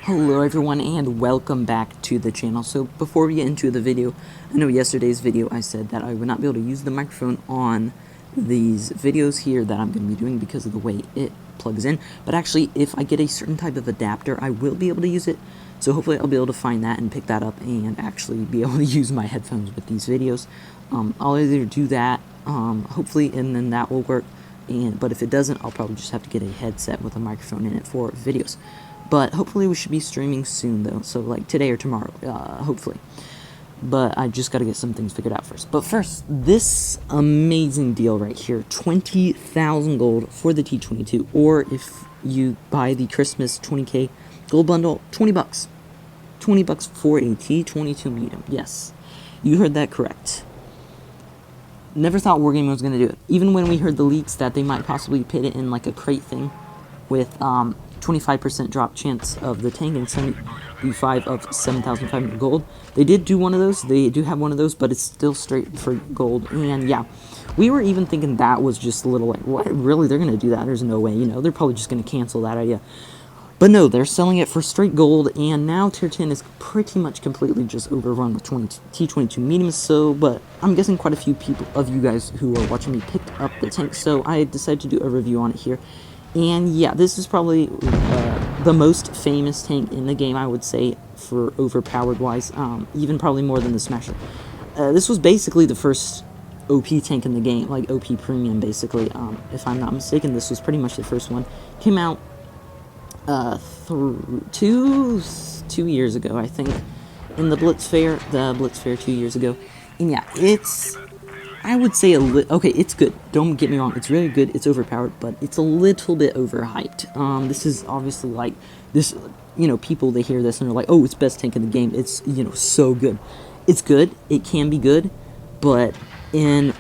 Hello everyone and welcome back to the channel. So before we get into the video, I know yesterday's video I said that I would not be able to use the microphone on these videos here that I'm going to be doing because of the way it plugs in, but actually if I get a certain type of adapter I will be able to use it. So hopefully I'll be able to find that and pick that up and actually be able to use my headphones with these videos. I'll either do that hopefully, and then that will work, but if it doesn't I'll probably just have to get a headset with a microphone in it for videos. But hopefully we should be streaming soon though, so like today or tomorrow, hopefully. But I just gotta get some things figured out first. But first, this amazing deal right here, 20,000 gold for the T22, or if you buy the Christmas 20k gold bundle, 20 bucks. 20 bucks for a T22 medium, yes. You heard that correct. Never thought Wargaming was gonna do it. Even when we heard the leaks that they might possibly put it in like a crate thing with 25% drop chance of the tank and 75 of 7,500 gold. They did do one of those. They do have one of those, but it's still straight for gold. And yeah, we were even thinking that was just a little like, what? Really? They're going to do that? There's no way. You know, they're probably just going to cancel that idea. But no, they're selling it for straight gold, and now Tier 10 is pretty much completely just overrun with T22 mediums, so, but I'm guessing quite a few people of you guys who are watching me picked up the tank, so I decided to do a review on it here. And yeah, this is probably the most famous tank in the game, I would say, for overpowered-wise, even probably more than the Smasher. This was basically the first OP tank in the game, like OP Premium, basically. If I'm not mistaken, this was pretty much the first one. Came out 2 years ago, I think, in the Blitz Fair 2 years ago. And yeah, it's... I would say okay, it's good. Don't get me wrong, it's really good. It's overpowered, but it's a little bit overhyped. This is obviously like this. You know, people they hear this and they're like, "Oh, it's best tank in the game." It's so good. It's good. It can be good, but in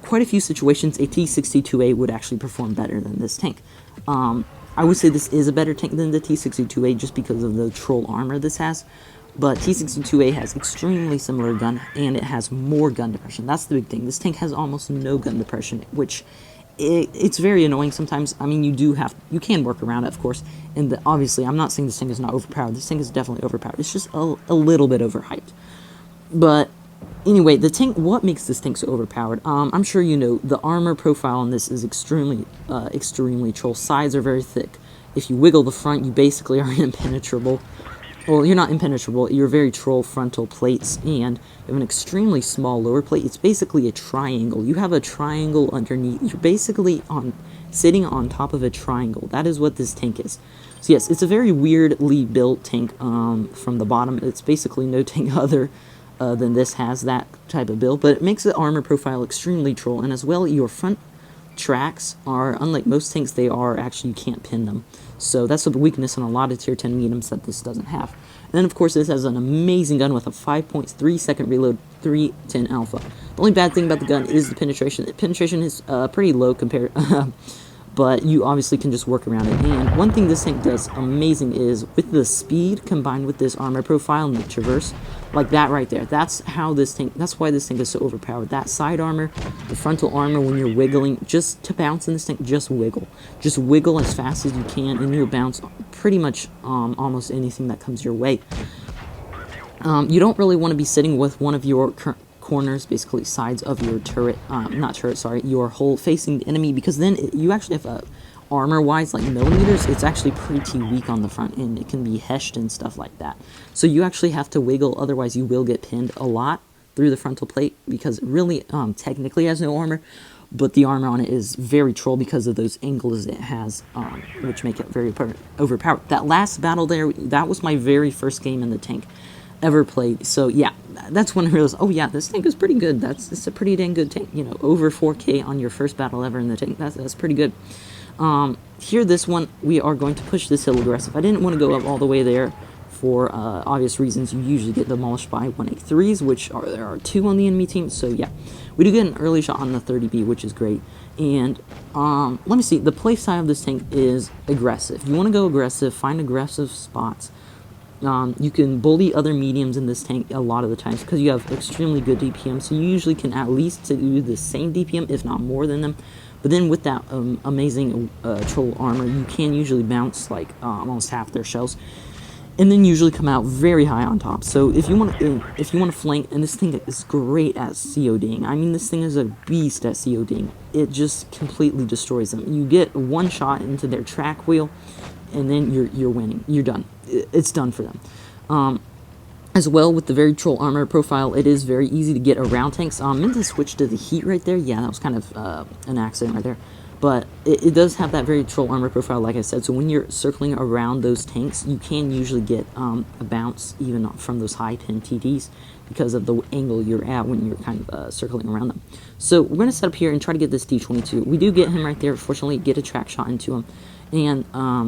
quite a few situations, a T62A would actually perform better than this tank. I would say this is a better tank than the T62A just because of the troll armor this has. But T62A has extremely similar gun, and it has more gun depression. That's the big thing. This tank has almost no gun depression, which it's very annoying sometimes. I mean, you can work around it, of course. And obviously, I'm not saying this tank is not overpowered. This tank is definitely overpowered. It's just a little bit overhyped. But anyway, the tank. What makes this tank so overpowered? I'm sure you know the armor profile on this is extremely troll. Sides are very thick. If you wiggle the front, you basically are impenetrable. Well, you're not impenetrable, you're very troll frontal plates, and you have an extremely small lower plate. It's basically a triangle. You have a triangle underneath. You're basically sitting on top of a triangle. That is what this tank is. So yes, it's a very weirdly built tank from the bottom. It's basically no tank other than this has that type of build, but it makes the armor profile extremely troll, and as well, your front tracks are, unlike most tanks, they are actually, you can't pin them. So that's a weakness in a lot of tier 10 mediums that this doesn't have. And then of course this has an amazing gun with a 5.3 second reload, 310 alpha. The only bad thing about the gun is the penetration. The penetration is pretty low compared, but you obviously can just work around it. And one thing this tank does amazing is with the speed combined with this armor profile and the traverse, like that right there. That's why this tank is so overpowered. That side armor, the frontal armor, when you're wiggling, just to bounce in this tank, just wiggle. Just wiggle as fast as you can, and you'll bounce pretty much almost anything that comes your way. You don't really want to be sitting with one of your corners, basically sides of your turret, your hull facing the enemy, because then you actually have armor-wise, like millimeters, it's actually pretty weak on the front end. It can be heshed and stuff like that. So you actually have to wiggle, otherwise you will get pinned a lot through the frontal plate, because it really technically has no armor, but the armor on it is very troll because of those angles it has, which make it very overpowered. That last battle there, that was my very first game in the tank ever played. So yeah, that's when I realized, oh yeah, this tank is pretty good. It's a pretty dang good tank. You know, over 4K on your first battle ever in the tank. That's pretty good. Here, this one, we are going to push this hill aggressive. I didn't want to go up all the way there for obvious reasons. You usually get demolished by 183s, which there are 2 on the enemy team. So yeah, we do get an early shot on the 30B, which is great. And let me see, the play style of this tank is aggressive. You want to go aggressive, find aggressive spots. You can bully other mediums in this tank a lot of the times because you have extremely good DPM, so you usually can at least do the same DPM, if not more than them. But then with that amazing troll armor, you can usually bounce like almost half their shells. and then usually come out very high on top. So if you want to flank, and this thing is great at CODing. I mean, this thing is a beast at CODing. It just completely destroys them. You get one shot into their track wheel, and then you're winning. You're done. It's done for them. As well, with the very troll armor profile, it is very easy to get around tanks. I meant to switch to the heat right there. Yeah, that was kind of an accident right there. But it does have that very troll armor profile, like I said. So when you're circling around those tanks, you can usually get a bounce even from those high 10 TTs because of the angle you're at when you're kind of circling around them. So we're going to set up here and try to get this T22. We do get him right there. Fortunately, get a track shot into him. And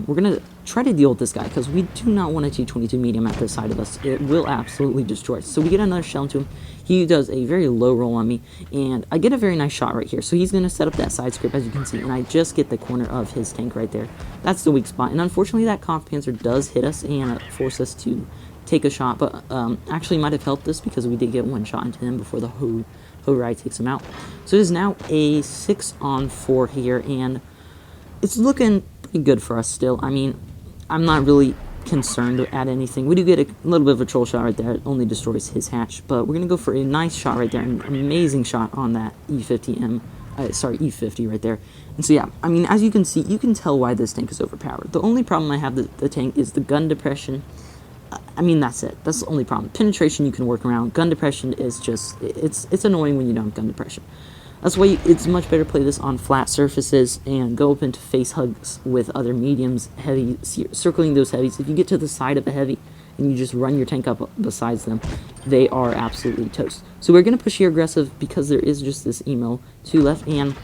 we're going to try to deal with this guy because we do not want a T22 medium at the side of us. It will absolutely destroy us. So we get another shell into him. He does a very low roll on me, and I get a very nice shot right here. So he's going to set up that side script, as you can see, and I just get the corner of his tank right there. That's the weak spot, and unfortunately that Kampf Panzer does hit us and force us to take a shot, but actually might have helped us because we did get one shot into him before the Ho-Rai takes him out. So it is now a 6-on-4 here, and it's looking pretty good for us still. I mean, I'm not really concerned at anything. We do get a little bit of a troll shot right there. It only destroys his hatch, but we're going to go for a nice shot right there, an amazing shot on that E50 right there. And so yeah, I mean, as you can see, you can tell why this tank is overpowered. The only problem I have with the tank is the gun depression. I mean, that's it. That's the only problem. Penetration you can work around. Gun depression is just, it's annoying when you don't have gun depression. That's why it's much better to play this on flat surfaces and go up into face hugs with other mediums, heavy, circling those heavies. If you get to the side of a heavy and you just run your tank up besides them, they are absolutely toast. So we're going to push here aggressive because there is just this emo to left, and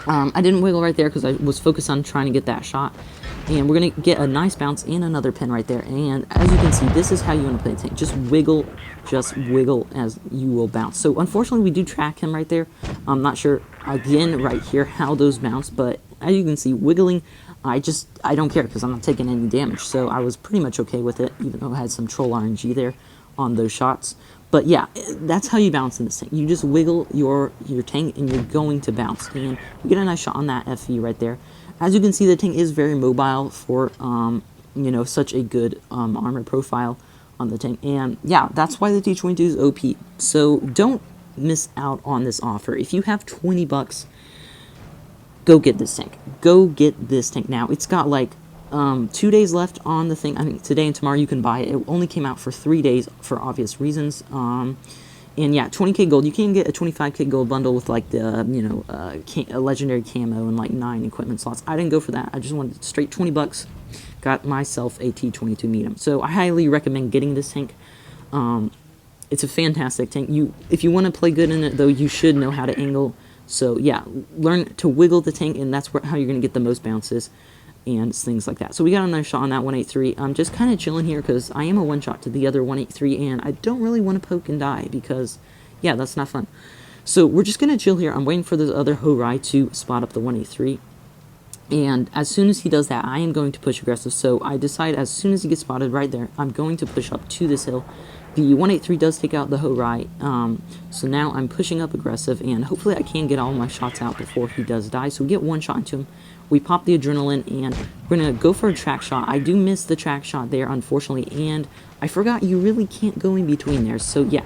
I didn't wiggle right there because I was focused on trying to get that shot. And we're going to get a nice bounce and another pin right there. And as you can see, this is how you want to play the tank. Just wiggle as you will bounce. So unfortunately, we do track him right there. I'm not sure, again, right here, how those bounce. But as you can see, wiggling, I don't care because I'm not taking any damage. So I was pretty much okay with it, even though I had some troll RNG there on those shots. But yeah, that's how you bounce in this tank. You just wiggle your tank and you're going to bounce. And we get a nice shot on that FV right there. As you can see, the tank is very mobile for, you know, such a good armor profile on the tank. And yeah, that's why the T22 is OP. So don't miss out on this offer. If you have 20 bucks, go get this tank. Go get this tank now. It's got like 2 days left on the thing. I mean, today and tomorrow you can buy it. It only came out for 3 days for obvious reasons. And yeah, 20k gold. You can get a 25k gold bundle with like the, you know, a legendary camo and like 9 equipment slots. I didn't go for that. I just wanted straight 20 bucks. Got myself a T22 medium. So I highly recommend getting this tank. It's a fantastic tank. If you want to play good in it, though, you should know how to angle. So yeah, learn to wiggle the tank, and that's how you're going to get the most bounces and things like that. So we got another shot on that 183. I'm just kind of chilling here because I am a one-shot to the other 183, and I don't really want to poke and die because, yeah, that's not fun. So we're just going to chill here. I'm waiting for the other Ho-Rai to spot up the 183. And as soon as he does that, I am going to push aggressive. So I decide as soon as he gets spotted right there, I'm going to push up to this hill. The 183 does take out the Ho-Rai, so now I'm pushing up aggressive, and hopefully I can get all my shots out before he does die. So we get one shot into him. We pop the adrenaline, and we're going to go for a track shot. I do miss the track shot there, unfortunately, and I forgot you really can't go in between there. So yeah,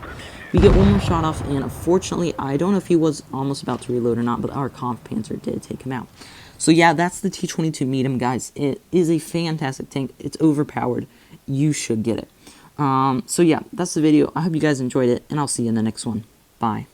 we get one more shot off, and unfortunately, I don't know if he was almost about to reload or not, but our Kampf Panzer did take him out. So yeah, that's the T22 medium, guys. It is a fantastic tank. It's overpowered. You should get it. So yeah, that's the video. I hope you guys enjoyed it, and I'll see you in the next one. Bye.